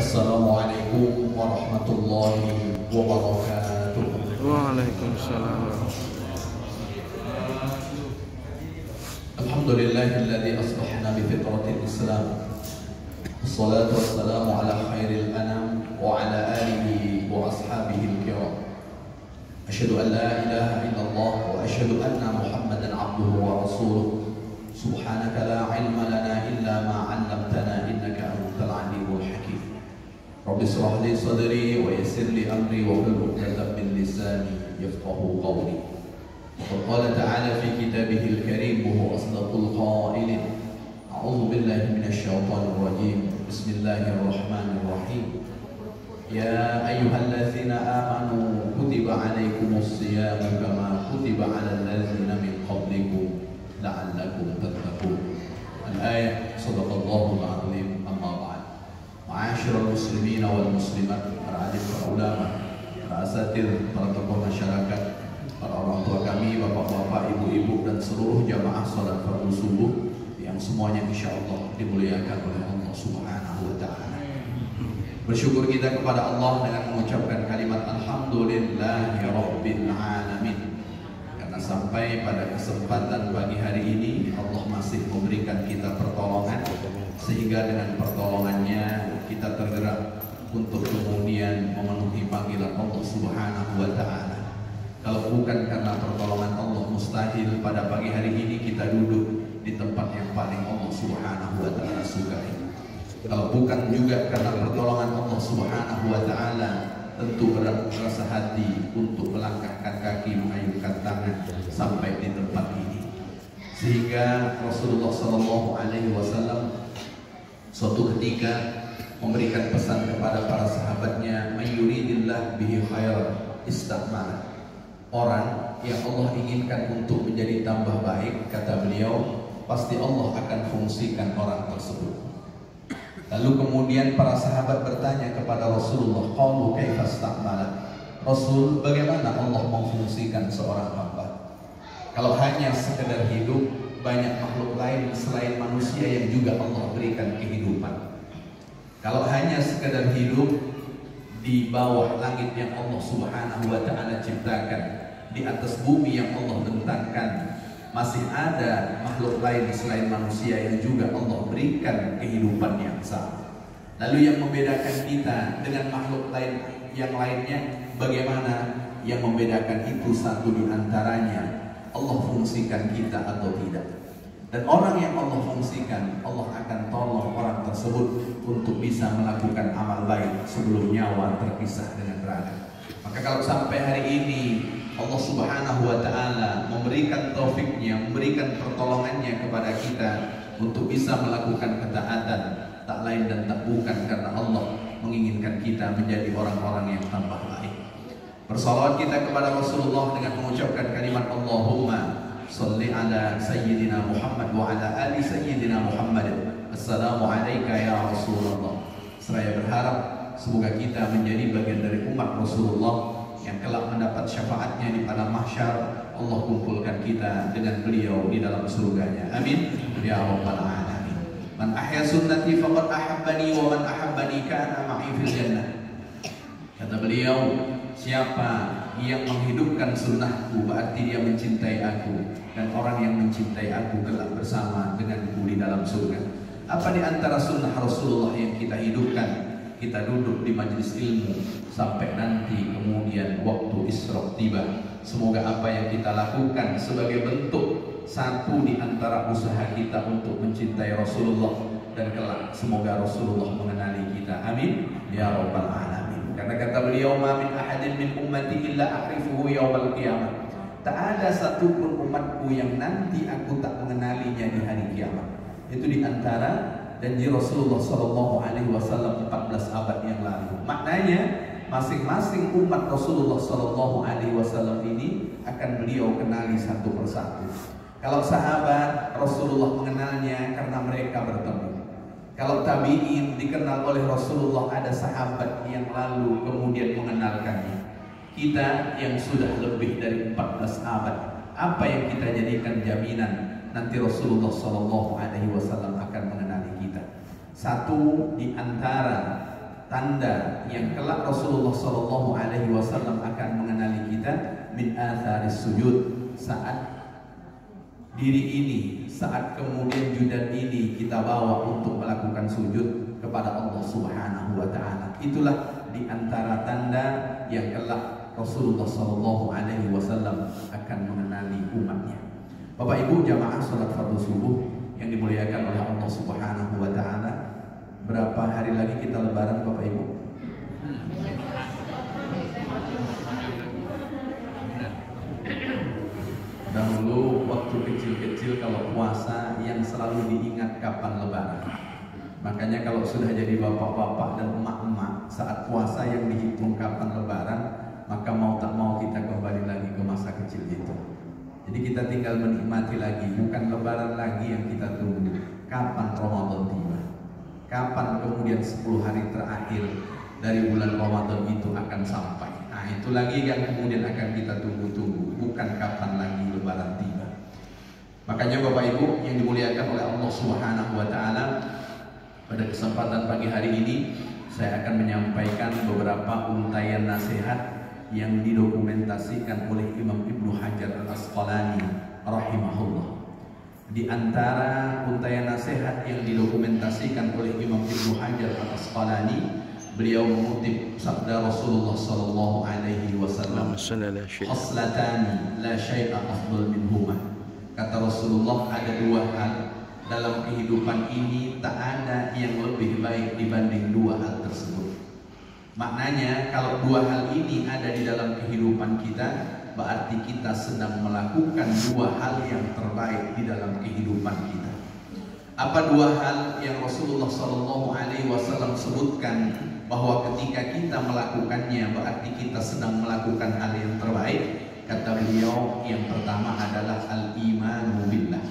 Assalamualaikum warahmatullahi wabarakatuh. Waalaikumsalam. Alhamdulillahilladzi asbahna bi fitratil Islam. Wassalatu wassalamu ala khairil anam wa ala alihi wa ashabihi al-kiram. Asyhadu an la ilaha illallah wa asyhadu anna Muhammadan abduhu wa rasuluh. Subhanaka la ilma lana illa ma 'allamtana innaka antal alimul hakim. Rabbi shrah li sadri wa yassir li amri wa hlul 'uqdatam min lisani yafqahu qawli. Wa qala ta'ala fi kitabihil karim wa huwa asdaqul qailin. A'udzu billahi minasy syaithanir rajim. Bismillahirrahmanirrahim. Ya ayyuhalladzina amanu kutiba 'alaikumus shiyamu kama kutiba 'alal ladzina min qablikum la'allakum tattaqun. Al-ayah. Shadaqallahul 'azim. Amma ba'd. Ma'asyiral muslimin wal muslimat, para alim, para ulama, para asatidz, para tokoh masyarakat, para orang tua kami, bapak-bapak, ibu-ibu, dan seluruh jamaah salat fardu subuh yang semuanya insyaallah dimuliakan oleh Allah Subhanahu wa taala. Bersyukur kita kepada Allah dengan mengucapkan kalimat alhamdulillahi rabbil alamin. Karena sampai pada kesempatan pagi hari ini Allah masih memberikan kita pertolongan, sehingga dengan pertolongannya kita tergerak untuk kemudian memenuhi panggilan Allah Subhanahu wa taala. Kalau bukan karena pertolongan Allah, mustahil pada pagi hari ini kita duduk di tempat yang paling Allah Subhanahu wa taala sukai. Kalau bukan juga karena pertolongan Allah Subhanahu wa taala, tentu berat rasa hati untuk melangkahkan kaki, mengayunkan tangan sampai di tempat ini. Sehingga Rasulullah sallallahu alaihi wasallam suatu ketika memberikan pesan kepada para sahabatnya, "Mayyuridillah bihi khairan istamala." Orang yang Allah inginkan untuk menjadi tambah baik, kata beliau, pasti Allah akan fungsikan orang tersebut. Lalu kemudian para sahabat bertanya kepada Rasulullah, qalu kaifa istamala? Rasul, bagaimana Allah memfungsikan seorang hamba? Kalau hanya sekedar hidup, banyak makhluk lain selain manusia yang juga Allah berikan kehidupan. Kalau hanya sekedar hidup di bawah langit yang Allah Subhanahu wa taala ciptakan, di atas bumi yang Allah bentangkan, masih ada makhluk lain selain manusia yang juga Allah berikan kehidupan yang sama. Lalu yang membedakan kita dengan makhluk lain yang lainnya, bagaimana? Yang membedakan itu satu di antaranya, Allah fungsikan kita atau tidak. Dan orang yang Allah fungsikan, Allah akan tolong orang tersebut untuk bisa melakukan amal baik sebelum nyawa terpisah dengan raga. Maka kalau sampai hari ini Allah Subhanahu wa taala memberikan taufiknya, memberikan pertolongannya kepada kita untuk bisa melakukan ketaatan, tak lain dan tak bukan karena Allah menginginkan kita menjadi orang-orang yang tambah baik. Bersalawat kita kepada Rasulullah dengan mengucapkan kalimat Allahumma sholli ala sayyidina Muhammad wa ala ali sayyidina Muhammad. Assalamu alayka ya Rasulullah. Seraya berharap semoga kita menjadi bagian dari umat Rasulullah yang kelak mendapat syafaatnya di padang mahsyar. Allah kumpulkan kita dengan beliau di dalam surganya. Amin ya rabbal alamin. Man ahya sunnati faqad ahabbani wa man ahabbani kana ma'i fil jannah. Kata beliau, siapa yang menghidupkan sunnahku berarti dia mencintai aku, dan orang yang mencintai aku kelak bersama denganku di dalam surga. Apa di antara sunnah Rasulullah yang kita hidupkan? Kita duduk di majelis ilmu sampai nanti kemudian waktu Isra tiba. Semoga apa yang kita lakukan sebagai bentuk satu di antara usaha kita untuk mencintai Rasulullah, dan kelak semoga Rasulullah mengenali kita. Amin ya rabbal alamin. Karena kata beliau, "Ma min ahadin min ummati illa a'rifuhu yaumal qiyamah." Tak ada satupun umatku yang nanti aku tak mengenalinya di hari kiamat. Itu di antara janji Rasulullah Sallallahu Alaihi Wasallam 14 abad yang lalu. Maknanya masing-masing umat Rasulullah Sallallahu Alaihi Wasallam ini akan beliau kenali satu persatu. Kalau sahabat, Rasulullah mengenalnya karena mereka bertemu. Kalau tabi'in, dikenal oleh Rasulullah, ada sahabat yang lalu kemudian mengenalkannya. Kita yang sudah lebih dari 14 abad, apa yang kita jadikan jaminan nanti Rasulullah Sallallahu Alaihi Wasallam akan mengenali kita? Satu di antara tanda yang kelak Rasulullah Shallallahu Alaihi Wasallam akan mengenali kita, min atharis sujud, saat diri ini, saat kemudian judan ini kita bawa untuk melakukan sujud kepada Allah Subhanahu wa Ta'ala. Itulah di antara tanda yang kelak Rasulullah Shallallahu Alaihi Wasallam akan mengenali umatnya. Bapak Ibu jamaah salat fardu subuh yang dimuliakan oleh Allah Subhanahu wa Ta'ala, berapa hari lagi kita lebaran Bapak Ibu? Dahulu waktu kecil-kecil kalau puasa yang selalu diingat kapan lebaran. Makanya kalau sudah jadi bapak-bapak dan emak-emak, saat puasa yang dihitung kapan lebaran, maka mau tak mau kita kembali lagi ke masa kecil itu. Jadi kita tinggal menikmati lagi, bukan lebaran lagi yang kita tunggu, kapan Ramadan tiba, kapan kemudian 10 hari terakhir dari bulan Ramadan itu akan sampai. Nah itu lagi yang kemudian akan kita tunggu-tunggu, bukan kapan lagi lebaran tiba. Makanya Bapak Ibu yang dimuliakan oleh Allah Subhanahu wa Ta'ala, pada kesempatan pagi hari ini saya akan menyampaikan beberapa untayan nasihat yang didokumentasikan oleh Imam Ibnu Hajar Al-Asqalani rahimahullah. Di antara untayan nasihat yang didokumentasikan oleh Imam Ibnu Hajar Al-Asqalani, beliau mengutip sabda Rasulullah Sallallahu Alaihi Wasallam, "Khaslatani la syai'a afdal minhuma." Kata Rasulullah, ada dua hal dalam kehidupan ini tak ada yang lebih baik dibanding dua hal tersebut. Maknanya kalau dua hal ini ada di dalam kehidupan kita, berarti kita sedang melakukan dua hal yang terbaik di dalam kehidupan kita. Apa dua hal yang Rasulullah Sallallahu Alaihi Wasallam sebutkan bahwa ketika kita melakukannya berarti kita sedang melakukan hal yang terbaik? Kata beliau, yang pertama adalah al-imanu billah,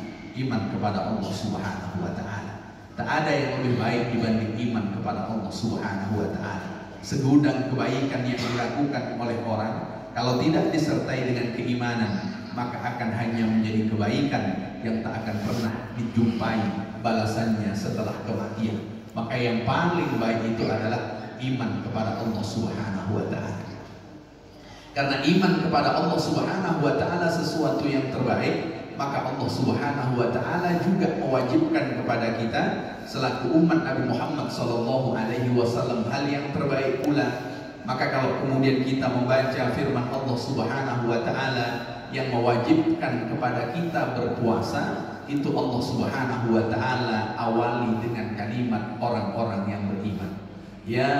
iman kepada Allah Subhanahu wa Ta'ala. Tak ada yang lebih baik dibanding iman kepada Allah Subhanahu wa Ta'ala. Segudang kebaikan yang dilakukan oleh orang, kalau tidak disertai dengan keimanan, maka akan hanya menjadi kebaikan yang tak akan pernah dijumpai balasannya setelah kematian. Maka yang paling baik itu adalah iman kepada Allah Subhanahu wa Ta'ala. Karena iman kepada Allah Subhanahu wa Ta'ala sesuatu yang terbaik, maka Allah Subhanahu wa Ta'ala juga mewajibkan kepada kita selaku umat Nabi Muhammad Sallallahu Alaihi Wasallam hal yang terbaik pula. Maka kalau kemudian kita membaca firman Allah Subhanahu wa Ta'ala yang mewajibkan kepada kita berpuasa, itu Allah Subhanahu wa Ta'ala awali dengan kalimat orang-orang yang beriman. Ya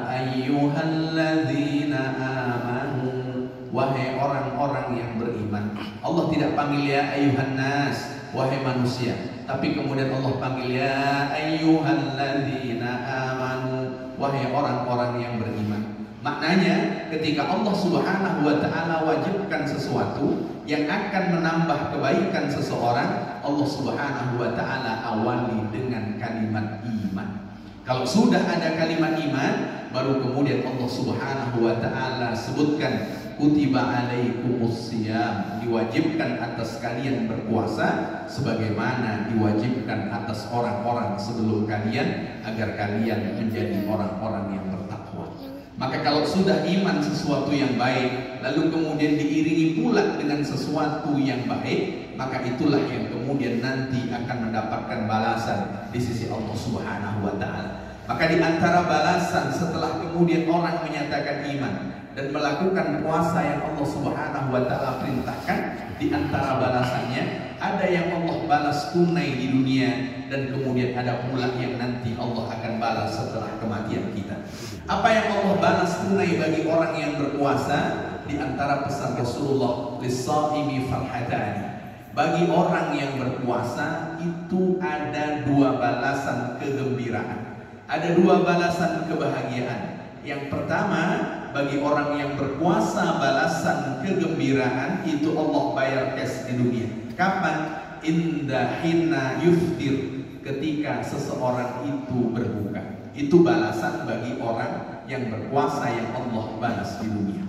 ayyuhalladzina amanu, wahai orang-orang yang beriman. Allah tidak panggil ya ayyuhan nas, wahai manusia, tapi kemudian Allah panggil ya ayyuhalladzina amanu, wahai orang-orang yang beriman. Maknanya ketika Allah Subhanahu wa Ta'ala wajibkan sesuatu yang akan menambah kebaikan seseorang, Allah Subhanahu wa Ta'ala awali dengan kalimat iman. Kalau sudah ada kalimat iman, baru kemudian Allah Subhanahu wa Ta'ala sebutkan kutiba alaikumus siyam, diwajibkan atas kalian berpuasa sebagaimana diwajibkan atas orang-orang sebelum kalian, agar kalian menjadi orang-orang yang bertakwa. Maka kalau sudah iman sesuatu yang baik, lalu kemudian diiringi pula dengan sesuatu yang baik, maka itulah yang kemudian nanti akan mendapatkan balasan di sisi Allah Subhanahu wa Ta'ala. Maka di antara balasan setelah kemudian orang menyatakan iman dan melakukan puasa yang Allah Subhanahu wa Ta'ala perintahkan, di antara balasannya ada yang Allah balas tunai di dunia, dan kemudian ada pula yang nanti Allah akan balas setelah kematian kita. Apa yang Allah balas tunai bagi orang yang berpuasa? Di antara pesan Rasulullah, lis-shaimi farhatani, bagi orang yang berpuasa itu ada dua balasan kegembiraan, ada dua balasan kebahagiaan. Yang pertama, bagi orang yang berpuasa balasan kegembiraan itu Allah bayar cash di dunia. Kapan? Inda hina yuftir, ketika seseorang itu berbuka. Itu balasan bagi orang yang berpuasa yang Allah balas di dunia.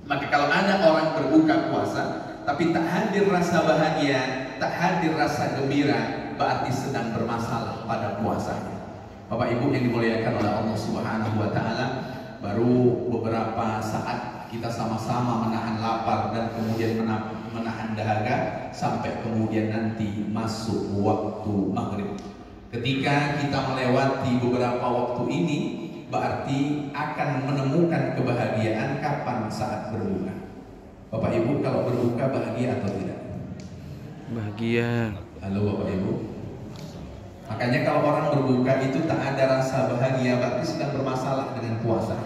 Maka kalau ada orang berbuka puasa tapi tak hadir rasa bahagia, tak hadir rasa gembira, berarti sedang bermasalah pada puasanya. Bapak Ibu yang dimuliakan oleh Allah Subhanahu wa taala, baru beberapa saat kita sama-sama menahan lapar dan kemudian menahan dahaga sampai kemudian nanti masuk waktu maghrib. Ketika kita melewati beberapa waktu ini, berarti akan menemukan kebahagiaan kapan saat berbuka. Bapak Ibu kalau berbuka bahagia atau tidak? Bahagia. Halo Bapak Ibu. Makanya kalau orang berbuka itu tak ada rasa bahagia, berarti sedang bermasalah dengan puasa.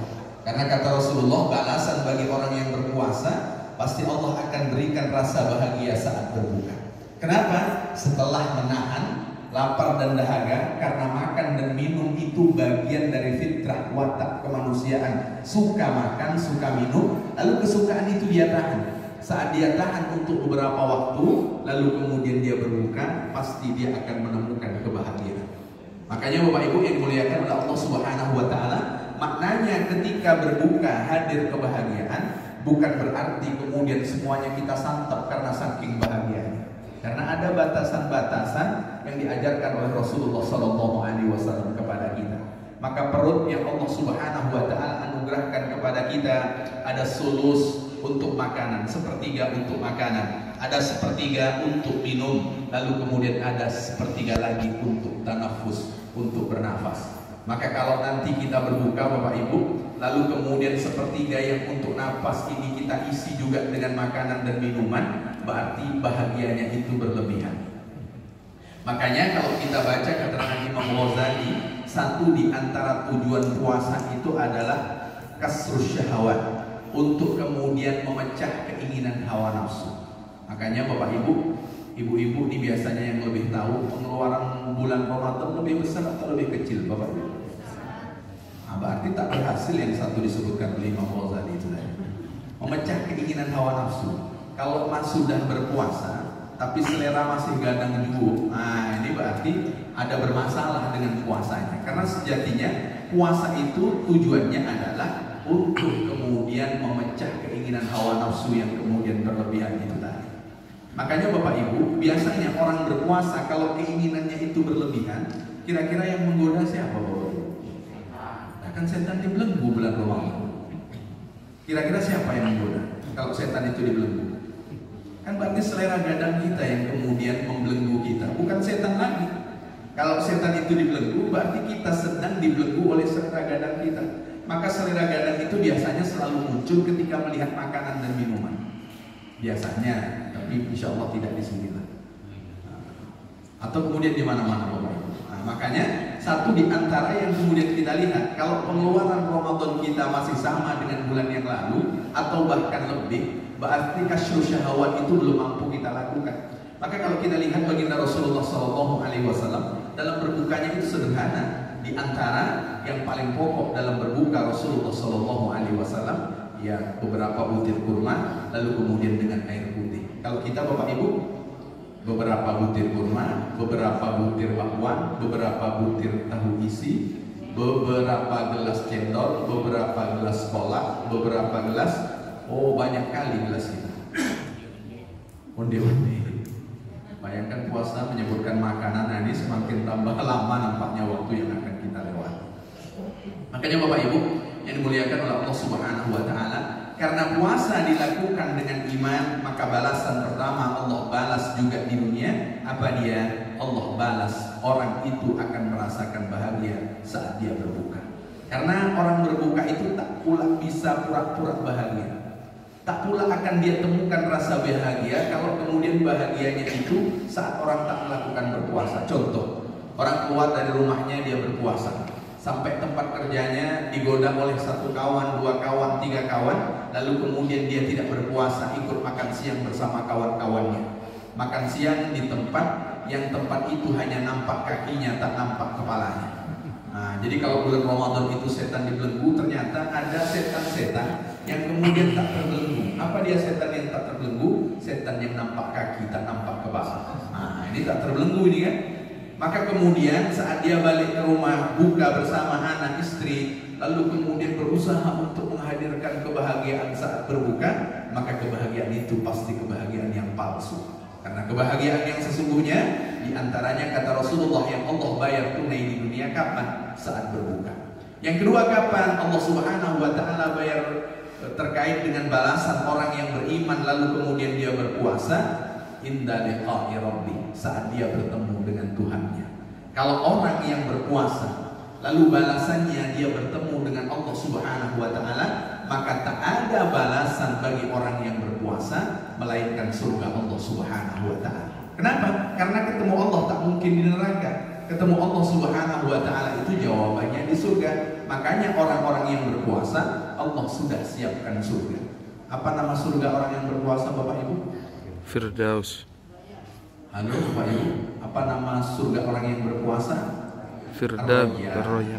Karena kata Rasulullah, balasan bagi orang yang berpuasa pasti Allah akan berikan rasa bahagia saat berbuka. Kenapa? Setelah menahan lapar dan dahaga, karena makan dan minum itu bagian dari fitrah watak kemanusiaan. Suka makan, suka minum, lalu kesukaan itu dia tahan. Saat dia tahan untuk beberapa waktu, lalu kemudian dia berbuka, pasti dia akan menemukan kebahagiaan. Makanya Bapak Ibu yang dimuliakan oleh Allah Subhanahu wa taala, maknanya ketika berbuka hadir kebahagiaan, bukan berarti kemudian semuanya kita santap karena saking bahagianya. Karena ada batasan-batasan yang diajarkan oleh Rasulullah SAW kepada kita. Maka perut yang Allah Subhanahu wa taala anugerahkan kepada kita ada sulus untuk makanan, sepertiga untuk makanan, ada sepertiga untuk minum, lalu kemudian ada sepertiga lagi untuk tanafus, untuk bernafas. Maka kalau nanti kita berbuka Bapak Ibu, lalu kemudian sepertiga yang untuk nafas ini kita isi juga dengan makanan dan minuman, berarti bahagianya itu berlebihan. Makanya kalau kita baca keterangan Imam Ghazali, satu di antara tujuan puasa itu adalah kasrus syahwat, untuk kemudian memecah keinginan hawa nafsu. Makanya Bapak Ibu, ibu-ibu ini biasanya yang lebih tahu pengeluaran bulan Ramadan lebih besar atau lebih kecil Bapak Ibu? Nah, berarti tak berhasil yang satu disebutkan oleh Imam Ghazali itu tadi. Memecah keinginan hawa nafsu. Kalau mas sudah berpuasa tapi selera masih gadang juwo, nah ini berarti ada bermasalah dengan puasanya. Karena sejatinya puasa itu tujuannya adalah untuk kemudian memecah keinginan hawa nafsu yang kemudian berlebihan itu tadi. Makanya Bapak Ibu, biasanya orang berpuasa kalau keinginannya itu berlebihan, kira-kira yang menggoda siapa Bapak Ibu? Akan setan dibelenggu bulan Ramadan. Kira-kira siapa yang menggoda kalau setan itu dibelenggu? Kan berarti selera gadang kita yang kemudian membelenggu kita, bukan setan lagi. Kalau setan itu dibelenggu, berarti kita sedang dibelenggu oleh selera gadang kita. Maka selera gadang itu biasanya selalu muncul ketika melihat makanan dan minuman. Biasanya, tapi insya Allah tidak di sini lah. Atau kemudian di mana-mana Bapak Ibu. Nah, makanya satu di antara yang kemudian kita lihat, kalau pengeluaran Ramadan kita masih sama dengan bulan yang lalu atau bahkan lebih, berarti kasrul syahwat itu belum mampu kita lakukan. Maka kalau kita lihat baginda Rasulullah SAW dalam berbukanya itu sederhana. Di antara yang paling pokok dalam berbuka Rasulullah SAW, ya beberapa butir kurma, lalu kemudian dengan air putih. Kalau kita Bapak Ibu, beberapa butir kurma, beberapa butir bakwan, beberapa butir tahu isi, beberapa gelas cendol, beberapa gelas kolak, beberapa gelas, oh banyak kali gelas itu. Onde-onde. Bayangkan puasa menyebutkan makanan, nah ini semakin tambah lama nampaknya waktu yang akan kita lewati. Makanya Bapak Ibu yang dimuliakan oleh Allah Subhanahu wa taala, karena puasa dilakukan dengan iman, maka balasan pertama Allah balas juga di dunia. Apa dia? Allah balas orang itu akan merasakan bahagia saat dia berbuka. Karena orang berbuka itu tak pula bisa pura-pura bahagia. Tak pula akan dia temukan rasa bahagia kalau kemudian bahagianya itu saat orang tak melakukan berpuasa. Contoh, orang keluar dari rumahnya dia berpuasa, sampai tempat kerjanya digoda oleh satu kawan, dua kawan, tiga kawan, lalu kemudian dia tidak berpuasa, ikut makan siang bersama kawan-kawannya. Makan siang di tempat yang tempat itu hanya nampak kakinya, tak nampak kepalanya. Nah, jadi kalau bulan Ramadan itu setan dibelenggu, ternyata ada setan-setan yang kemudian tak terbelenggu. Apa dia setan yang tak terbelenggu? Setan yang nampak kaki, tak nampak kepala. Nah, ini tak terbelenggu ini kan. Maka kemudian saat dia balik ke rumah, buka bersama anak istri, lalu kemudian berusaha untuk menghadirkan kebahagiaan saat berbuka, maka kebahagiaan itu pasti kebahagiaan yang palsu. Karena kebahagiaan yang sesungguhnya Di antaranya kata Rasulullah yang Allah bayar tunai di dunia kapan? Saat berbuka. Yang kedua kapan Allah Subhanahu wa taala bayar terkait dengan balasan orang yang beriman lalu kemudian dia berpuasa? Inda liqa'i rabbi, saat dia bertemu dengan Tuhannya. Kalau orang yang berpuasa lalu balasannya dia bertemu dengan Allah Subhanahu wa taala, maka tak ada balasan bagi orang yang berpuasa melainkan surga Allah Subhanahu wa taala. Kenapa? Karena ketemu Allah tak mungkin di neraka. Ketemu Allah Subhanahu wa taala itu jawabannya di surga. Makanya orang-orang yang berpuasa Allah sudah siapkan surga. Apa nama surga orang yang berpuasa, Bapak Ibu? Firdaus. Halo Bapak Ibu, apa nama surga orang yang berpuasa? Firdaus.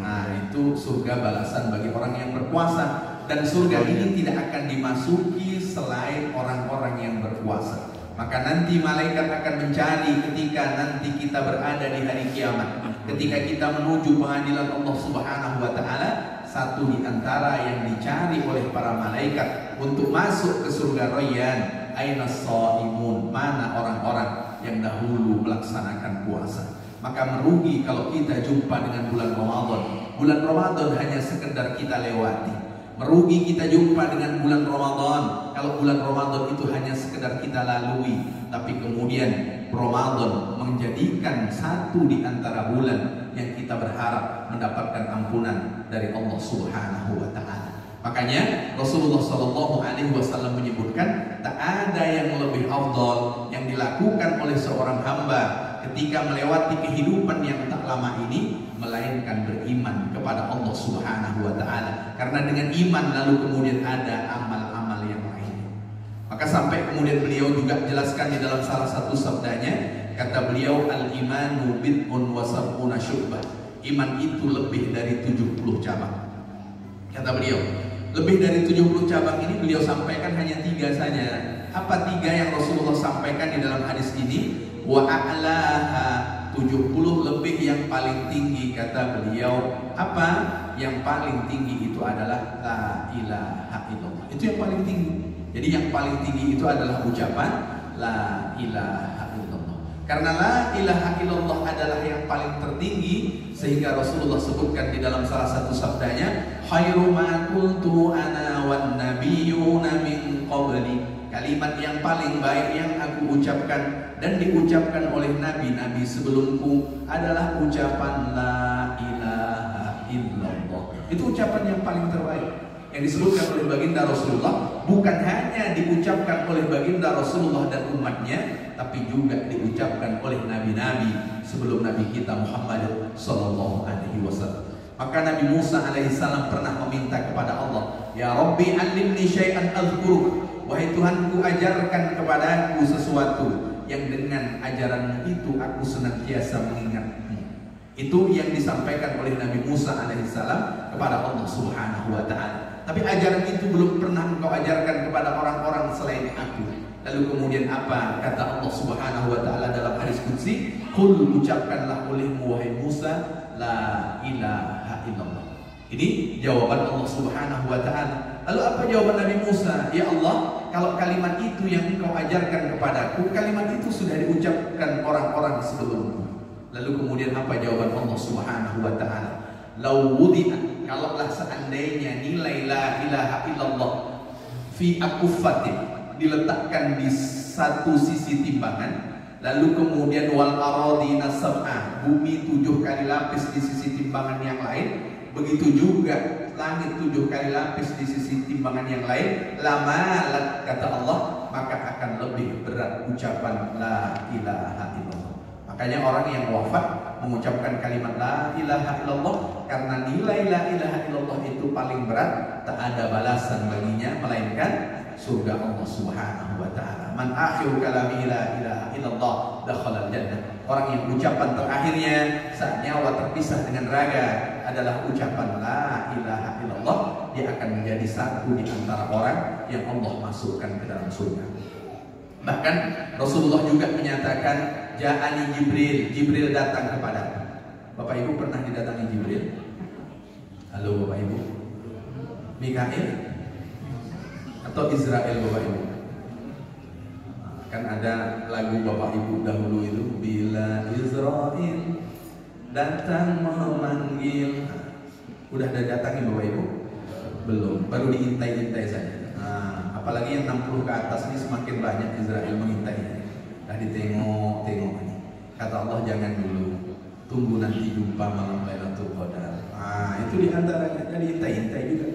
Nah, itu surga balasan bagi orang yang berpuasa. Dan surga ini tidak akan dimasuki selain orang-orang yang berpuasa. Maka nanti malaikat akan mencari ketika nanti kita berada di hari kiamat. Ketika kita menuju pengadilan Allah Subhanahu wa taala, satu di antara yang dicari oleh para malaikat untuk masuk ke surga Rayyan, aina shaimun, mana orang-orang yang dahulu melaksanakan puasa. Maka merugi kalau kita jumpa dengan bulan Ramadan. Bulan Ramadan hanya sekedar kita lewati. Merugi kita jumpa dengan bulan Ramadan kalau bulan Ramadan itu hanya sekedar kita lalui, tapi kemudian Ramadan menjadikan satu di antara bulan yang kita berharap mendapatkan ampunan dari Allah Subhanahu wa taala. Makanya Rasulullah Shallallahu alaihi wasallam menyebutkan tak ada yang lebih afdal yang dilakukan oleh seorang hamba ketika melewati kehidupan yang tak lama ini melainkan beriman kepada Allah Subhanahu wa taala. Karena dengan iman lalu kemudian ada amal-amal yang lain. Maka sampai kemudian beliau juga jelaskan di dalam salah satu sabdanya, kata beliau, al-imanu bid'un wa sab'una syu'bah. Iman itu lebih dari 70 cabang. Kata beliau, lebih dari 70 cabang ini beliau sampaikan hanya 3 saja. Apa 3 yang Rasulullah sampaikan di dalam hadis ini? Wa a'laha, 70 lebih yang paling tinggi, kata beliau. Apa? Yang paling tinggi itu adalah la ilaha illallah. Itu yang paling tinggi. Jadi yang paling tinggi itu adalah ucapan la ilaha illallah. Karena la ilaha illallah adalah yang paling tertinggi, sehingga Rasulullah sebutkan di dalam salah satu sabdanya, khairu ma qultu ana wan nabiyyuna min qabli. Kalimat yang paling baik yang aku ucapkan dan diucapkan oleh nabi-nabi sebelumku adalah ucapan la ilaha illallah. Itu ucapan yang paling terbaik yang disebutkan oleh baginda Rasulullah, bukan hanya diucapkan oleh baginda Rasulullah dan umatnya, tapi juga diucapkan oleh nabi-nabi sebelum nabi kita Muhammad sallallahu alaihi wasallam. Maka Nabi Musa alaihissalam pernah meminta kepada Allah, ya Rabbi alimni syai'an azkuruk. Wahai Tuhanku, ajarkan kepadaku sesuatu yang dengan ajaranmu itu aku senantiasa mengingatmu. Itu yang disampaikan oleh Nabi Musa alaihissalam kepada Allah Subhanahu wa ta'ala. Tapi ajaran itu belum pernah engkau ajarkan kepada orang-orang selain aku. Lalu kemudian apa kata Allah Subhanahu wa ta'ala dalam hadis qudsi? Qul, ucapkanlah olehmu wahai Musa, la ilaha illallah. Ini jawaban Allah Subhanahu wa ta'ala. Lalu apa jawaban Nabi Musa? Ya Allah, kalau kalimat itu yang engkau ajarkan kepadaku, kalimat itu sudah diucapkan orang-orang sebelumku. Lalu kemudian apa jawaban Allah Subhanahu wa ta'ala? Lau wudi'at, kalaulah seandainya nilai la ilaha illallah fi akuffatin, diletakkan di satu sisi timbangan, lalu kemudian wal aradina sab'ah, bumi 7 kali lapis di sisi timbangan yang lain, begitu juga langit 7 kali lapis di sisi timbangan yang lain, lamalat, kata Allah, maka akan lebih berat ucapan la ilaha illallah. Makanya orang yang wafat mengucapkan kalimat la ilaha illallah karena nilai la ilaha illallah itu paling berat, tak ada balasan baginya melainkan surga Allah Subhanahu wa ta'ala. Man akhiru kalami la ilaha illallah dakhala al-jannah. Orang yang ucapan terakhirnya saat nyawa terpisah dengan raga adalah ucapan la ilaha illallah, dia akan menjadi satu di antara orang yang Allah masukkan ke dalam surga. Bahkan Rasulullah juga menyatakan, ja'ani Jibril, Jibril datang kepadaku. Bapak Ibu pernah didatangi Jibril? Halo Bapak Ibu. Mikail atau Israel Bapak Ibu? Kan ada lagu Bapak Ibu dahulu itu, bila Israel datang memanggil. Udah ada datangin Bapak Ibu? Belum, baru diintai-intai saja. Nah, apalagi yang 60 ke atas ini semakin banyak Israel mengintainya. Dah ditengok-tengok ini. Kata Allah jangan dulu, tunggu nanti jumpa malam Lailatul Qadar. Nah, itu diantaranya, jadi intai-intai juga.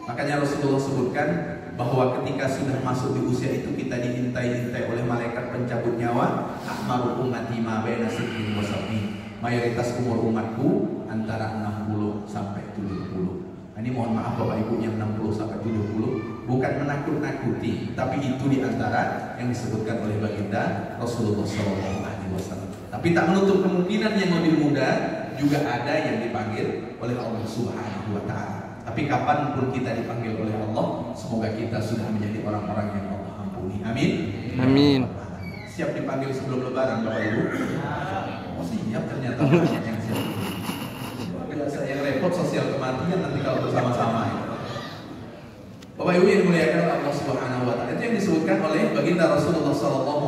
Makanya Rasulullah sebutkan bahwa ketika sudah masuk di usia itu kita diintai-intai oleh malaikat pencabut nyawa. Akmaru ummati ma baina sittin wa sab'in. Mayoritas umur umatku antara 60 sampai 70. Ini mohon maaf Bapak Ibu yang 60 sampai 70 bukan menakut-nakuti, tapi itu diantara yang disebutkan oleh baginda Rasulullah SAW. Tapi tak menutup kemungkinan yang lebih muda juga ada yang dipanggil oleh Allah Subhanahu Wa Taala. Tapi kapanpun kita dipanggil oleh Allah, semoga kita sudah menjadi orang-orang yang Allah ampuni. Amin. Amin. Siap dipanggil sebelum Lebaran Bapak Ibu? Oh siap ternyata banyak yang siap. Biasa yang repot sosial kematian nanti kalau bersama-sama ya. Bapak Ibu yang dimuliakan Allah Subhanahu Wa Taala, itu yang disebutkan oleh baginda Rasulullah SAW.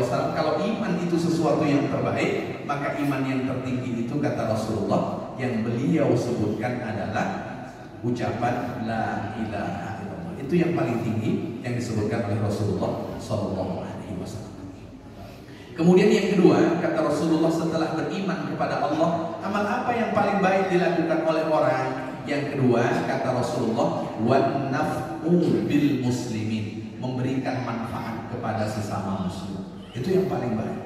Kalau iman itu sesuatu yang terbaik, maka iman yang tertinggi itu kata Rasulullah yang beliau sebutkan adalah ucapan la ilaha illallah. Itu yang paling tinggi yang disebutkan oleh Rasulullah SAW. Kemudian yang kedua, kata Rasulullah setelah beriman kepada Allah, amal apa yang paling baik dilakukan oleh orang? Yang kedua, kata Rasulullah, wan naf'u bil muslimin, memberikan manfaat kepada sesama muslim. Itu yang paling baik.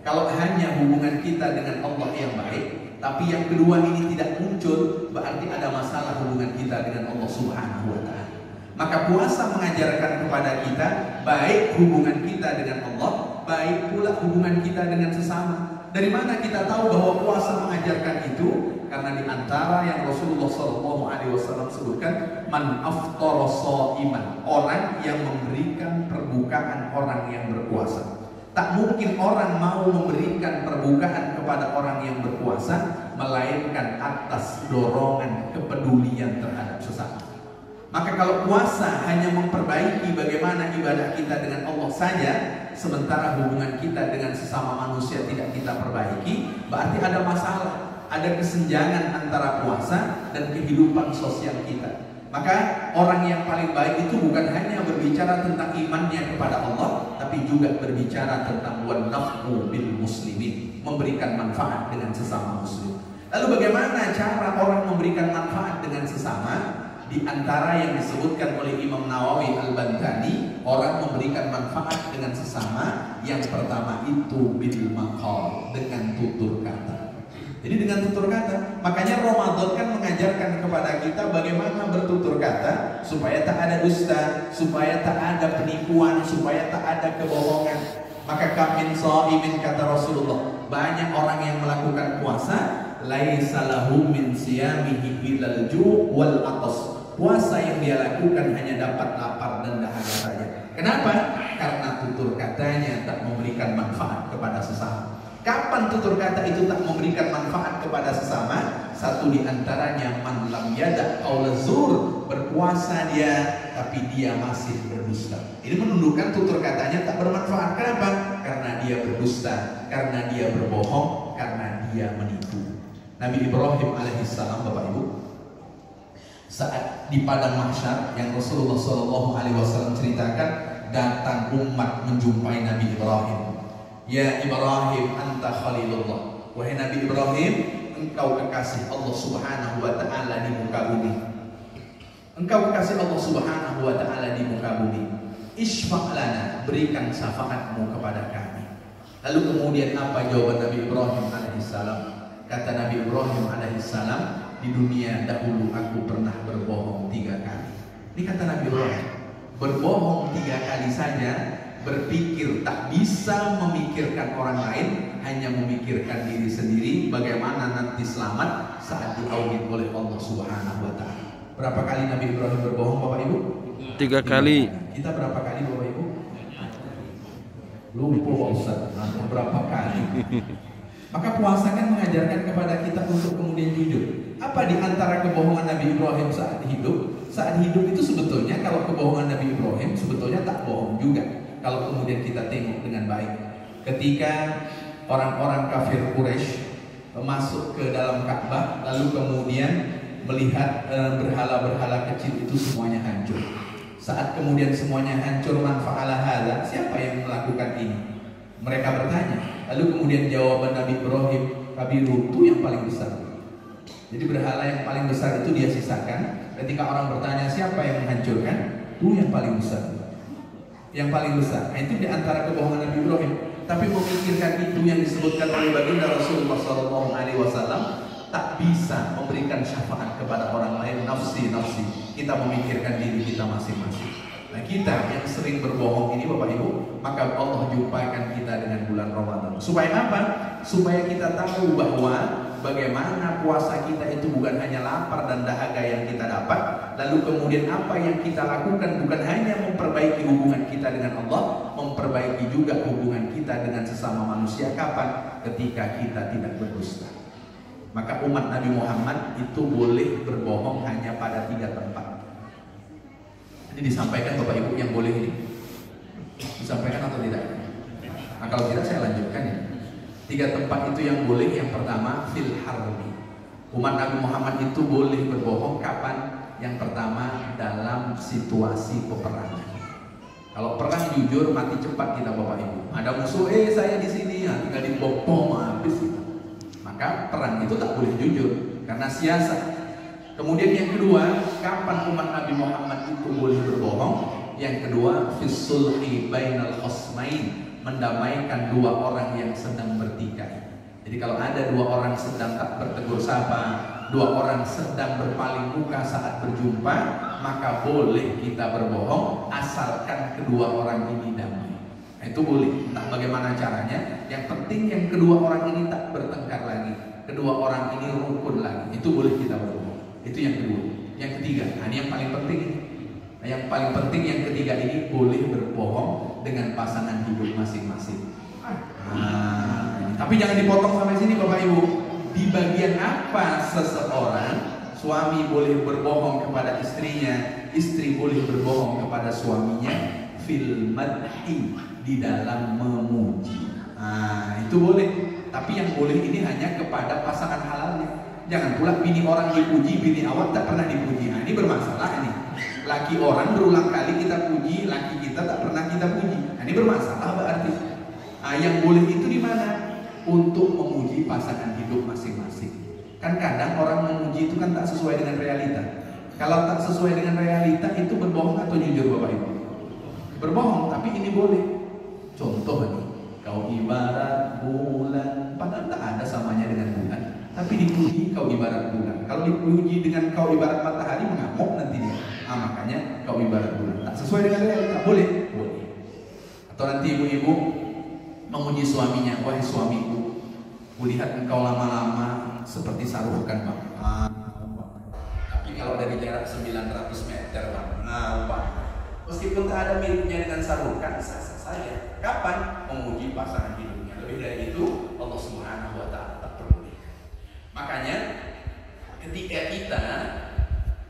Kalau hanya hubungan kita dengan Allah yang baik, tapi yang kedua ini tidak muncul, berarti ada masalah hubungan kita dengan Allah Subhanahu Wa Taala. Maka puasa mengajarkan kepada kita baik hubungan kita dengan Allah, baik pula hubungan kita dengan sesama. Dari mana kita tahu bahwa puasa mengajarkan itu? Karena di antara yang Rasulullah SAW sebutkan, man aftara shaiman, orang yang memberikan perbukaan orang yang berpuasa. Tak mungkin orang mau memberikan perbukaan kepada orang yang berpuasa melainkan atas dorongan kepedulian terhadap sesama. Maka kalau puasa hanya memperbaiki bagaimana ibadah kita dengan Allah saja, sementara hubungan kita dengan sesama manusia tidak kita perbaiki, berarti ada masalah, ada kesenjangan antara puasa dan kehidupan sosial kita. Maka orang yang paling baik itu bukan hanya berbicara tentang imannya kepada Allah, tapi juga berbicara tentang wan naf'u bil muslimin, memberikan manfaat dengan sesama muslim. Lalu bagaimana cara orang memberikan manfaat dengan sesama? Di antara yang disebutkan oleh Imam Nawawi Al-Bantani, orang memberikan manfaat dengan sesama, yang pertama itu bil maqal, dengan tutur kata. Jadi dengan tutur kata, makanya Ramadan kan mengajarkan kepada kita bagaimana bertutur kata supaya tak ada dusta, supaya tak ada penipuan, supaya tak ada kebohongan. Maka kamin shaimin, kata Rasulullah, banyak orang yang melakukan puasa, laisa lahu min siyamihi illal ju' wal atas. Puasa yang dia lakukan hanya dapat lapar dan dahaga saja. Kenapa? Karena tutur katanya tak memberikan manfaat kepada sesama. Kapan tutur kata itu tak memberikan manfaat kepada sesama? Satu di antaranya man lam yada' qaula zur, berpuasa dia tapi dia masih berdusta. Ini menunjukkan tutur katanya tak bermanfaat. Kenapa? Karena dia berdusta, karena dia berbohong, karena dia menipu. Nabi Ibrahim alaihissalam, Bapak Ibu, saat di padang mahsyar yang Rasulullah SAW ceritakan, datang umat menjumpai Nabi Ibrahim. Ya Ibrahim, anta khalilullah. Wahai Nabi Ibrahim, engkau kekasih Allah Subhanahu Wa Taala di muka bumi. Engkau kekasih Allah Subhanahu Wa Taala di muka bumi. Isfa' lana, berikan syafaatmu kepada kami. Lalu kemudian apa jawaban Nabi Ibrahim alaihissalam? Kata Nabi Ibrahim alaihissalam, di dunia dahulu aku pernah berbohong 3 kali. Ini kata Nabi Ibrahim, berbohong 3 kali saja, berpikir tak bisa memikirkan orang lain, hanya memikirkan diri sendiri, bagaimana nanti selamat saat diaudit oleh Allah Subhanahu Wa Taala. Berapa kali Nabi Ibrahim berbohong, Bapak Ibu? 3 kali. Kita berapa kali, Bapak Ibu? Lupa Pak Ustaz, berapa kali? Maka puasa kan mengajarkan kepada kita untuk kemudian jujur. Apa di antara kebohongan Nabi Ibrahim saat hidup? saat hidup itu sebetulnya kalau kebohongan Nabi Ibrahim sebetulnya tak bohong juga. Kalau kemudian kita tengok dengan baik, ketika orang-orang kafir Quraisy masuk ke dalam Ka'bah, lalu kemudian melihat berhala-berhala kecil itu semuanya hancur. Saat kemudian semuanya hancur, man fa'ala hadza, siapa yang melakukan ini? Mereka bertanya. Lalu kemudian jawaban Nabi Ibrahim, Kabiru itu yang paling besar. Jadi berhala yang paling besar itu dia sisakan. Ketika orang bertanya siapa yang menghancurkan, itu yang paling besar. Yang paling besar. Nah, itu diantara kebohongan Nabi Ibrahim. Tapi memikirkan itu yang disebutkan oleh baginda Rasulullah SAW, tak bisa memberikan syafaat kepada orang lain. Nafsi. Kita memikirkan diri kita masing-masing. Nah, kita yang sering berbohong ini Bapak Ibu, maka Allah jumpakan kita dengan bulan Ramadan. Supaya apa? Supaya kita tahu bahwa bagaimana puasa kita itu bukan hanya lapar dan dahaga yang kita dapat. Lalu kemudian apa yang kita lakukan bukan hanya memperbaiki hubungan kita dengan Allah, memperbaiki juga hubungan kita dengan sesama manusia. Kapan? Ketika kita tidak berdusta. Maka umat Nabi Muhammad itu boleh berbohong hanya pada 3 tempat. Ini disampaikan Bapak Ibu yang boleh ini disampaikan atau tidak? Nah, kalau tidak saya lanjutkan ya. 3 tempat itu yang boleh. Yang pertama fil harbi. Umat Nabi Muhammad itu boleh berbohong kapan? Yang pertama dalam situasi peperangan. Kalau perang jujur mati cepat kita Bapak Ibu. Ada musuh, saya di sini ya, tinggal dibom habis kita. Maka perang itu tak boleh jujur karena siasat. Kemudian yang kedua, kapan umat Nabi Muhammad itu boleh berbohong? Yang kedua, fisulhi bainal khosmain, mendamaikan 2 orang yang sedang bertikai. Jadi kalau ada 2 orang sedang tak bertegur sapa, 2 orang sedang berpaling muka saat berjumpa, maka boleh kita berbohong asalkan kedua orang ini damai. Nah, itu boleh. Entah bagaimana caranya, yang penting yang kedua orang ini tak bertengkar lagi, kedua orang ini rukun lagi. Itu boleh kita berbohong. Itu yang kedua. Yang ketiga, nah ini yang paling penting. Nah, yang paling penting yang ketiga ini boleh berbohong dengan pasangan hidup masing-masing. Tapi jangan dipotong sampai sini Bapak Ibu. Di bagian apa seseorang, suami boleh berbohong kepada istrinya, istri boleh berbohong kepada suaminya? Fil madhi, di dalam memuji. Nah, itu boleh. Tapi yang boleh ini hanya kepada pasangan halalnya. Jangan pula bini orang dipuji, bini awak tak pernah dipuji. Nah, ini bermasalah ini. Laki orang berulang kali kita puji, laki kita tak pernah kita puji. Nah, ini bermasalah berarti. Nah, yang boleh itu di mana? Untuk memuji pasangan hidup masing-masing. Kan kadang orang memuji itu kan tak sesuai dengan realita. Kalau tak sesuai dengan realita itu berbohong atau jujur Bapak Ibu? Berbohong, tapi ini boleh. Contoh nih, kau ibarat bulan, padahal tak ada samanya dengan bulan. Tapi dipuji kau ibarat bulan. Kalau dipuji dengan kau ibarat matahari, mengamuk nanti dia. Makanya kau ibarat bulan. Tak sesuai dengan realita, boleh? Boleh. Atau nanti ibu-ibu memuji suaminya, wahai suamiku, kulihat engkau lama-lama seperti saruhkan Bang. Tapi kalau dari jarak 900 meter Bang, meskipun tak ada miripnya dengan saruhkan, sah-sah saja. Kapan? Memuji pasangan hidupnya. Lebih dari itu, Allah Subhanahu wa Ta'ala tak perlu. Makanya ketika kita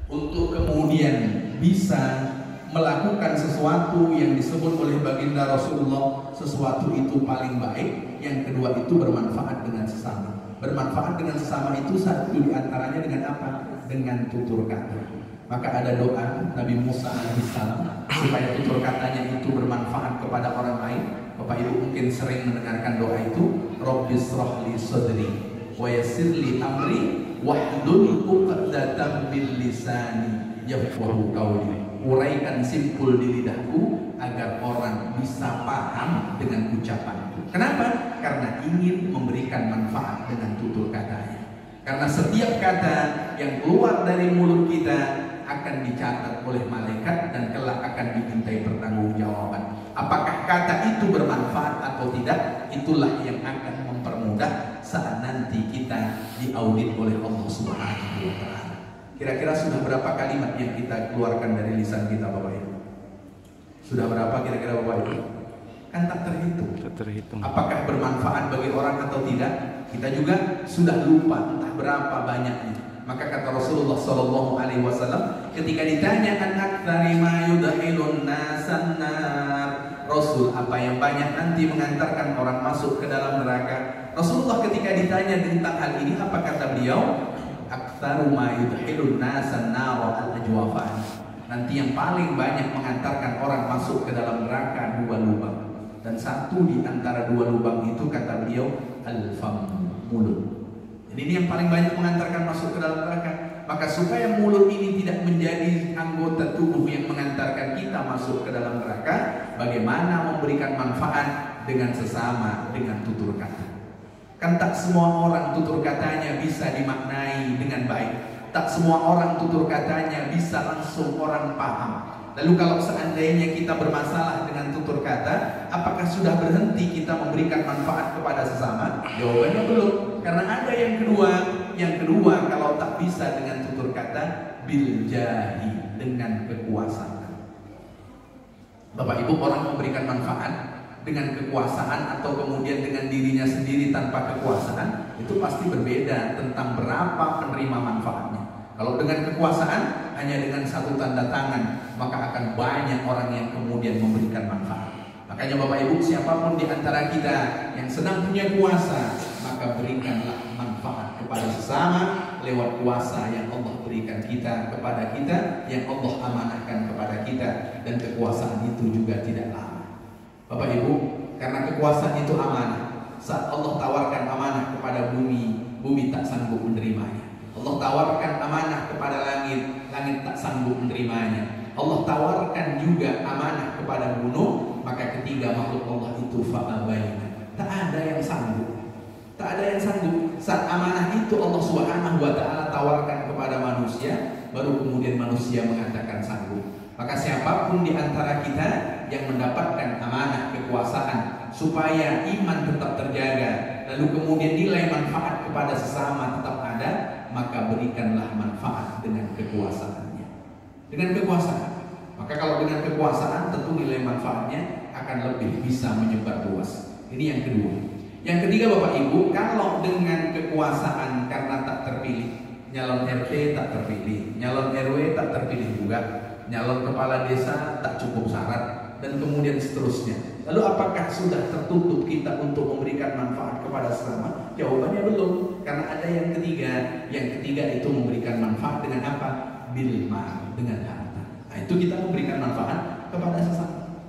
untuk kemudian bisa melakukan sesuatu yang disebut oleh baginda Rasulullah, sesuatu itu paling baik, yang kedua itu bermanfaat dengan sesama. Bermanfaat dengan sesama itu satu diantaranya dengan apa? Dengan tutur kata. Maka ada doa Nabi Musa alaihissalam supaya tutur katanya itu bermanfaat kepada orang lain. Bapak Ibu mungkin sering mendengarkan doa itu, Rabbis shrah li sadri wa yassir li amri wahlul 'uqdatam min lisani yafqahu qawli. Uraikan simpul di lidahku agar orang bisa paham dengan ucapanku. Kenapa? Karena ingin memberikan manfaat dengan tutur katanya. Karena setiap kata yang keluar dari mulut kita akan dicatat oleh malaikat dan kelak akan dimintai pertanggungjawaban. Apakah kata itu bermanfaat atau tidak? Itulah yang akan mempermudah saat nanti kita diaudit oleh Allah Subhanahu wa Ta'ala. Kira-kira sudah berapa kalimat yang kita keluarkan dari lisan kita Bapak Ibu? Sudah berapa kira-kira Bapak Ibu? Kan tak terhitung. Apakah bermanfaat bagi orang atau tidak? Kita juga sudah lupa entah berapa banyaknya. Maka kata Rasul Rasulullah sallallahu alaihi wasallam ketika ditanya an aktsari ma yudkhilun nasan nar, Rasul, apa yang banyak nanti mengantarkan orang masuk ke dalam neraka? Rasulullah ketika ditanya tentang hal ini, apa kata beliau? Aktsaru ma yudkhilun nasan nar al-ajwafan. Nanti yang paling banyak mengantarkan orang masuk ke dalam neraka dua lubang. Dan satu di antara dua lubang itu kata beliau al-fam, mulut. Jadi ini yang paling banyak mengantarkan masuk ke dalam neraka. Maka supaya mulut ini tidak menjadi anggota tubuh yang mengantarkan kita masuk ke dalam neraka, bagaimana memberikan manfaat dengan sesama dengan tutur kata. Kan tak semua orang tutur katanya bisa dimaknai dengan baik. Tak semua orang tutur katanya bisa langsung orang paham. Lalu kalau seandainya kita bermasalah dengan tutur kata, apakah sudah berhenti kita memberikan manfaat kepada sesama? Jawabannya belum. Karena ada yang kedua. Yang kedua, kalau tak bisa dengan tutur kata, bil jahi, dengan kekuasaan. Bapak Ibu, orang memberikan manfaat dengan kekuasaan atau kemudian dengan dirinya sendiri tanpa kekuasaan, itu pasti berbeda tentang berapa penerima manfaatnya. Kalau dengan kekuasaan hanya dengan satu tanda tangan, maka akan banyak orang yang kemudian memberikan manfaat. Makanya Bapak Ibu, siapapun di antara kita yang sedang punya kuasa, maka berikanlah manfaat kepada sesama lewat kuasa yang Allah berikan kita kepada kita, yang Allah amanahkan kepada kita. Dan kekuasaan itu juga tidak lama. Bapak Ibu, karena kekuasaan itu amanah. Saat Allah tawarkan amanah kepada bumi, bumi tak sanggup menerimanya. Allah tawarkan amanah kepada langit, langit tak sanggup menerimanya. Allah tawarkan juga amanah kepada gunung, maka ketiga makhluk Allah itu fa'abaina. Tak ada yang sanggup. Tak ada yang sanggup. Saat amanah itu Allah Subhanahu wa taala tawarkan kepada manusia, baru kemudian manusia mengatakan sanggup. Maka siapapun di antara kita yang mendapatkan amanah kekuasaan supaya iman tetap terjaga, lalu kemudian nilai manfaat kepada sesama tetap ada, maka berikanlah manfaat dengan kekuasaannya. Dengan kekuasaan. Maka kalau dengan kekuasaan tentu nilai manfaatnya akan lebih bisa menyebar luas. Ini yang kedua. Yang ketiga Bapak Ibu, kalau dengan kekuasaan karena tak terpilih, nyalon RT tak terpilih, nyalon RW tak terpilih juga, nyalon kepala desa tak cukup syarat, dan kemudian seterusnya. Lalu apakah sudah tertutup kita untuk memberikan manfaat kepada sesama? Jawabannya belum, karena ada yang ketiga. Yang ketiga itu memberikan manfaat dengan apa? Bilma, dengan harta. Nah, itu kita memberikan manfaat kepada sesama.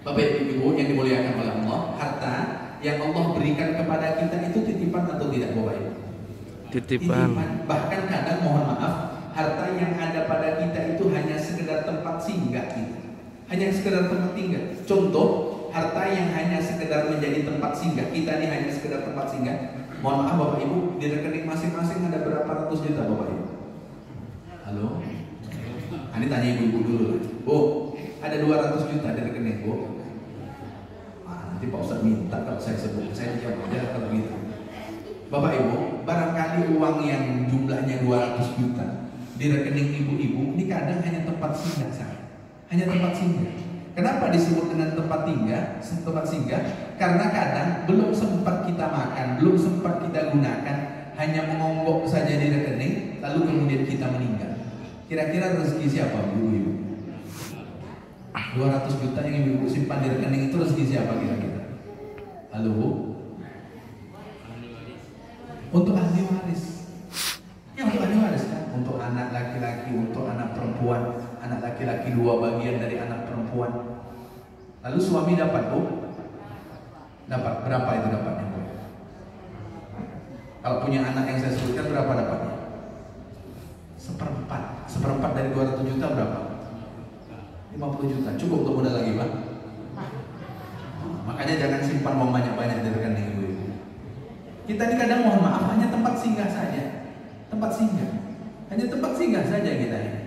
Bapak Ibu yang dimuliakan oleh Allah, harta yang Allah berikan kepada kita itu titipan atau tidak Bapak Ibu? Titipan. Bahkan kadang mohon maaf, harta yang ada pada kita itu hanya sekedar tempat singgah kita. Hanya sekedar tempat tinggal. Contoh, harta yang hanya sekedar menjadi tempat singgah kita ini hanya sekedar tempat singgah. Mohon maaf Bapak Ibu, di rekening masing-masing ada berapa ratus juta Bapak Ibu? Halo? Ini tanya ibu-ibu dulu. Bu, ada 200 juta di rekening Bu. Nanti Pak Ustadz minta kalau saya sebut, saya diam aja kalau gitu. Bapak Ibu, barangkali uang yang jumlahnya 200 juta di rekening ibu-ibu ini kadang hanya tempat singgah saja. Hanya tempat singgah. Kenapa disebut dengan tempat singgah? Karena kadang belum sempat kita makan, belum sempat kita gunakan, hanya mengonggok saja di rekening, lalu kemudian kita meninggal. Kira-kira rezeki siapa ibu-ibu? 200 juta yang ibu-ibu simpan di rekening itu rezeki siapa kira-kira? Halo Bu? Untuk ahli waris. Ya untuk ahli waris kan? Untuk anak laki-laki, untuk anak perempuan. Anak laki-laki 2 bagian dari anak perempuan. Lalu suami dapat Bu? Dapat, berapa itu dapatnya Bu? Kalau punya anak yang saya sebutkan berapa dapatnya? Seperempat dari 200 juta berapa? 50 juta, cukup untuk modal lagi Pak? Makanya jangan simpan uang banyak-banyak di rekening ibu. Kita ini kadang mohon maaf hanya tempat singgah saja. Tempat singgah. Hanya tempat singgah saja kita ini.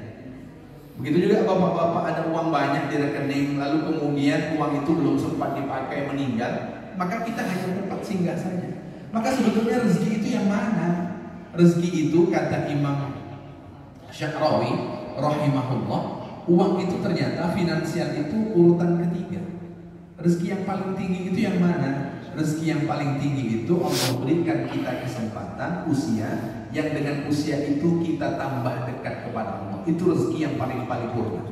Begitu juga bapak-bapak ada uang banyak di rekening, lalu kemudian uang itu belum sempat dipakai meninggal, maka kita hanya tempat singgah saja. Maka sebetulnya rezeki itu yang mana? Rezeki itu kata Imam Sya'rawi rahimahullah, uang itu ternyata finansial itu urutan ketiga. Rezeki yang paling tinggi itu yang mana? rezeki yang paling tinggi itu Allah berikan kita kesempatan usia yang dengan usia itu kita tambah dekat kepada Allah. Itu rezeki yang paling paripurna.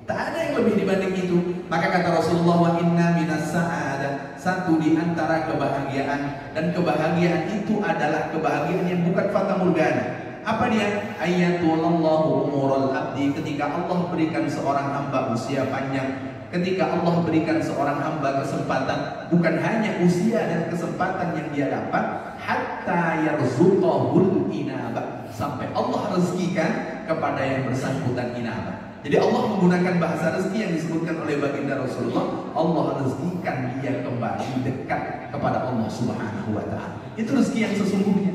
Tak ada yang lebih dibanding itu. Maka kata Rasulullah, wa inna minas sa'adah, satu di antara kebahagiaan, dan kebahagiaan itu adalah kebahagiaan yang bukan fata morgana. Apa dia? Ayatullahu umurul abdi, ketika Allah berikan seorang hamba usia panjang, ketika Allah berikan seorang hamba kesempatan, bukan hanya usia dan kesempatan yang dia dapat, hatta yarzuqahul inabah, sampai Allah rezekikan kepada yang bersangkutan inabah. Jadi Allah menggunakan bahasa rezeki yang disebutkan oleh baginda Rasulullah, Allah rezekikan dia kembali dekat kepada Allah Subhanahu wa ta'ala. Itu rezeki yang sesungguhnya.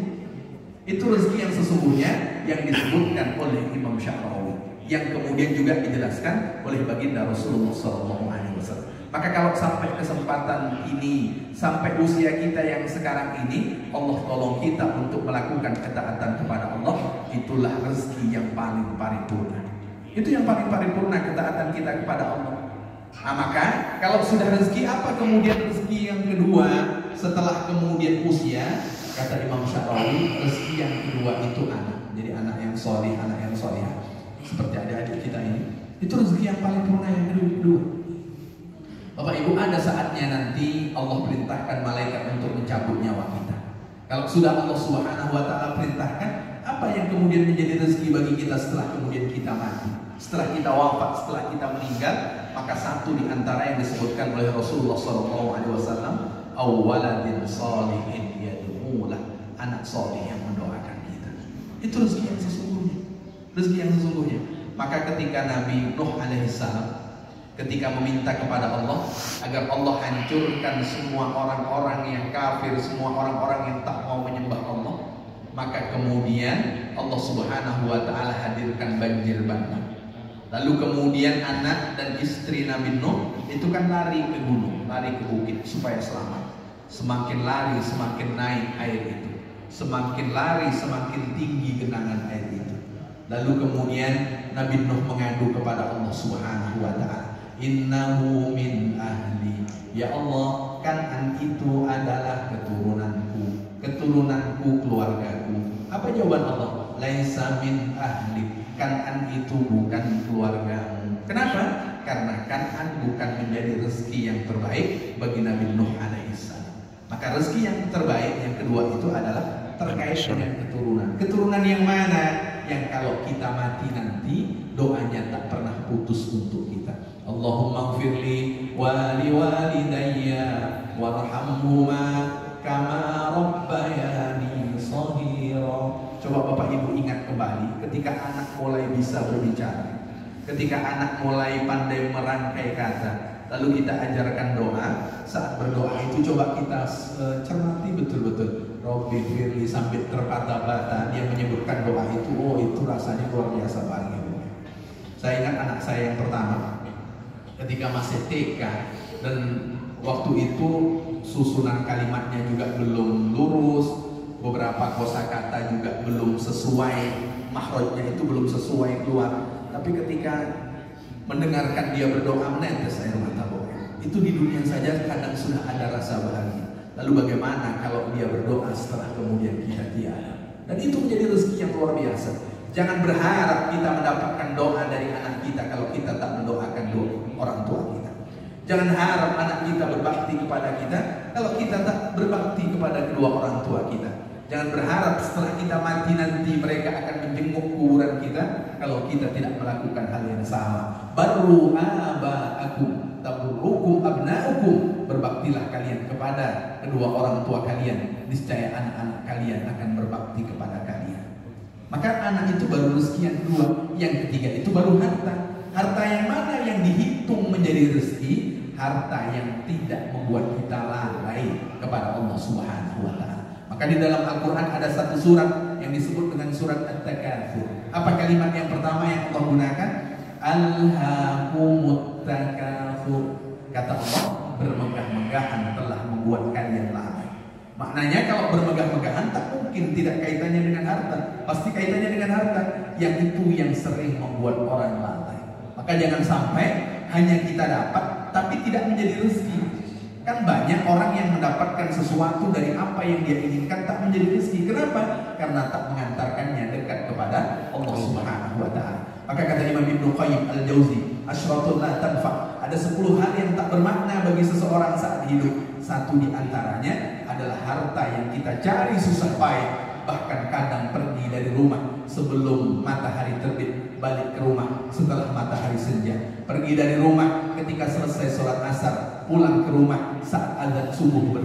Itu rezeki yang sesungguhnya yang disebutkan oleh Imam Sya'rawi, yang kemudian juga dijelaskan oleh baginda Rasulullah SAW. Maka kalau sampai kesempatan ini, sampai usia kita yang sekarang ini, Allah tolong kita untuk melakukan ketaatan kepada Allah, itulah rezeki yang paling paripurna. Itu yang paling paripurna, ketaatan kita kepada Allah. Nah, maka kalau sudah rezeki, apa kemudian rezeki yang kedua setelah kemudian usia? Kata Imam Sya'rawi, rezeki yang kedua itu anak. Jadi anak yang soleh, anak yang solehah, seperti adik-adik kita ini. Itu rezeki yang paling paripurna yang kedua. Bapak Ibu, ada saatnya nanti Allah perintahkan malaikat untuk mencabut nyawa kita. Kalau sudah Allah Subhanahu wa ta'ala perintahkan, apa yang kemudian menjadi rezeki bagi kita setelah kemudian kita mati, setelah kita wafat, setelah kita meninggal? Maka satu di antara yang disebutkan oleh Rasulullah SAW, awaladin salihin yad'ulah, anak soleh yang mendoakan kita. Itu rezeki yang sesungguhnya, rezeki yang sesungguhnya. Maka ketika Nabi Nuh alaihissalam ketika meminta kepada Allah agar Allah hancurkan semua orang-orang yang kafir, semua orang-orang yang tak mau menyembah Allah, maka kemudian Allah Subhanahu wa ta'ala hadirkan banjir bandang. Lalu kemudian anak dan istri Nabi Nuh itu kan lari ke gunung, lari ke bukit supaya selamat. Semakin lari semakin naik air itu, semakin lari semakin tinggi genangan air itu. Lalu kemudian Nabi Nuh mengadu kepada Allah Subhanahu wa ta'ala, innahu min ahli, ya Allah, Kan'an itu adalah keturunanku, keturunanku, keluargaku. Apa jawaban Allah? Laisa min ahli, Kan'an itu bukan keluargamu. Kenapa? Karena Kan'an bukan menjadi rezeki yang terbaik bagi Nabi Nuh alaihissalam. Maka rezeki yang terbaik yang kedua itu adalah terkait dengan keturunan. Keturunan yang mana? Yang kalau kita mati nanti doanya tak pernah putus untuk kita. Allahumma gfirli wali walidayya warhamhuma kama rabbayani shaghira. Coba Bapak Ibu ingat kembali ketika anak mulai bisa berbicara, ketika anak mulai pandai merangkai kata, lalu kita ajarkan doa. Saat berdoa itu coba kita cermati betul-betul. Robbi firli sampai terpatah-patah dia menyebutkan doa itu. Oh, itu rasanya luar biasa banget. Saya ingat anak saya yang pertama ketika masih TK, dan waktu itu susunan kalimatnya juga belum lurus, beberapa kosakata juga belum sesuai, makhrajnya itu belum sesuai keluar. Tapi ketika mendengarkan dia berdoa, menetes air mata bokeh. Itu di dunia saja kadang sudah ada rasa bahagia. Lalu bagaimana kalau dia berdoa setelah kemudian kita tiada? Dan itu menjadi rezeki yang luar biasa. Jangan berharap kita mendapatkan doa dari anak kita kalau kita tak mendoakan doa orang tua kita. Jangan harap anak kita berbakti kepada kita kalau kita tak berbakti kepada kedua orang tua kita. Jangan berharap setelah kita mati nanti mereka akan menjenguk kuburan kita kalau kita tidak melakukan hal yang sama. Barru aba'akum taburrukum abna'ukum, berbaktilah kalian kepada kedua orang tua kalian, niscaya anak-anak kalian akan berbakti kepada kalian. Maka anak itu baru rezeki yang kedua. Yang ketiga itu baru harta. Harta yang mana yang dihitung menjadi rezeki? Harta yang tidak membuat kita lalai kepada Allah Subhanahu wa ta'ala. Maka di dalam Al-Quran ada satu surat yang disebut dengan surat At-Takatsur. Apa kalimat yang pertama yang Allah gunakan? Alhaakumut takatsur. Kata Allah, bermegah-megahan telah membuat kalian lalai. Maknanya kalau bermegah-megahan tak mungkin tidak kaitannya dengan harta. Pasti kaitannya dengan harta. Yang itu yang sering membuat orang lalai. Maka jangan sampai hanya kita dapat tapi tidak menjadi rezeki. Kan banyak orang yang mendapatkan sesuatu dari apa yang dia inginkan tak menjadi rezeki. Kenapa? Karena tak mengantarkannya dekat kepada Allah Subhanahu wa taala. Maka kata Imam Ibnu Qayyim Al-Jauzi, asyratun la tanfa. Ada 10 hal yang tak bermakna bagi seseorang saat hidup. Satu di antaranya adalah harta yang kita cari susah payah, bahkan kadang pergi dari rumah sebelum matahari terbit, balik ke rumah setelah matahari senja. Pergi dari rumah ketika selesai sholat asar, pulang ke rumah saat azan subuh